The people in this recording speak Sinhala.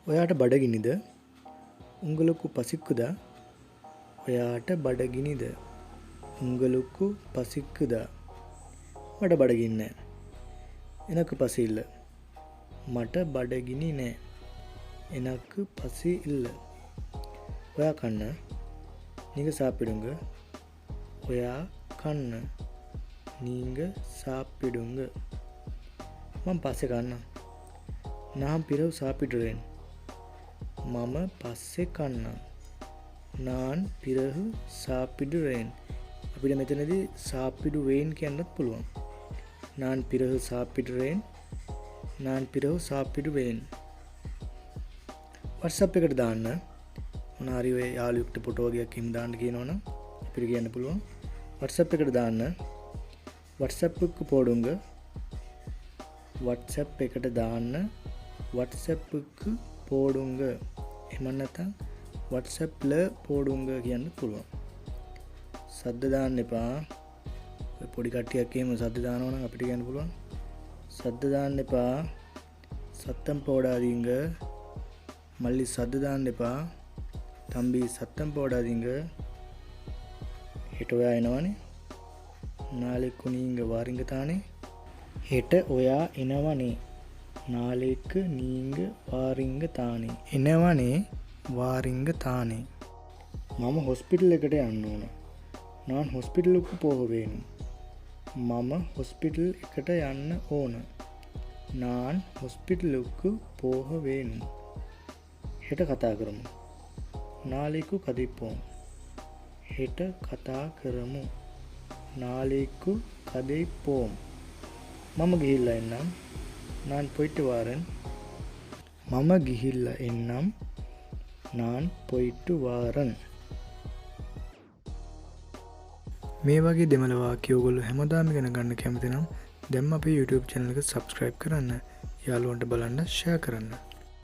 ඔයාට බඩගිනිද? උංගලුක්කු පසික්කුදා? ඔයාට බඩගිනිද? උංගලුක්කු පසික්කුදා? මට බඩගින්නේ නැහැ. එනக்கு பசி இல்ல. මට බඩගිනි නෑ. එනக்கு பசி இல்ல. ඔයා කන්න. நீங்க சாப்பிடுங்க. ඔයා කන්න. நீங்க சாப்பிடுங்க. මම පස්සේ කන්නම්. நான் பிறகு சாப்பிடுறேன். මම පස්සේ කන්නම්. நான் பிறகு சாப்பிடுறேன். අපිට මෙතනදී சாப்பிடுவேன் කියන්නත් පුළුවන්. நான் பிறகு சாப்பிடுறேன். நான் பிறகு சாப்பிடுவேன். WhatsApp එකට දාන්න. මොනාරි ඔය යාළුවෙක්ට ෆොටෝ වගේක් හිම දාන්න කියනවනම් අපිට කියන්න පුළුවන්. WhatsApp එකට දාන්න. WhatsApp க்கு போடுங்க. WhatsApp එකට දාන්න. WhatsApp க்கு போடுங்க. එහෙම නැත්නම් WhatsApp ல போடுங்க කියන්න පුළුවන්. සද්ද දාන්න එපා. පොඩි කට්ටියක් එහෙම සද්ද දානවා නම් අපිට කියන්න පුළුවන්. සද්ද දාන්න එපා. சத்தம் போடாதீங்க. மல்லி சද්ද දාන්න එපා. தம்பி சத்தம் போடாதீங்க. හෙට ඔයා එනවනේ. நாளைக்கு நீங்க வாரீங்க தானே? හෙට ඔයා එනවනේ. நாளைக்கு நீங்க வாரீங்க தானே? එනවනේ வாரீங்க தானே? මම හොස්පිටල් එකට යන්න ඕන. நான் ஹாஸ்பிட்டலுக்கு போக வேணும். මම ஹாஸ்பிட்டல் එකට යන්න ඕන. நான் ஹாஸ்பிட்டலுக்கு போக வேணும். හෙට කතා කරමු. நாளைக்கு கதைப்போம். හෙට කතා කරමු. நாளைக்கு கதைப்போம். මම ගිහිල්ලා එන්නම්. நான் போயிட்டு வாரேன். මම ගිහිල්ලා එන්නම්. நான் போயிட்டு வாரேன். මේ වගේ දෙමළ වාක්‍ය ඔයගොල්ලෝ හැමදාම ඉගෙන ගන්න කැමති නම් දැන් අපේ YouTube channel එක subscribe කරන්න. යාළුවන්ට බලන්න share කරන්න.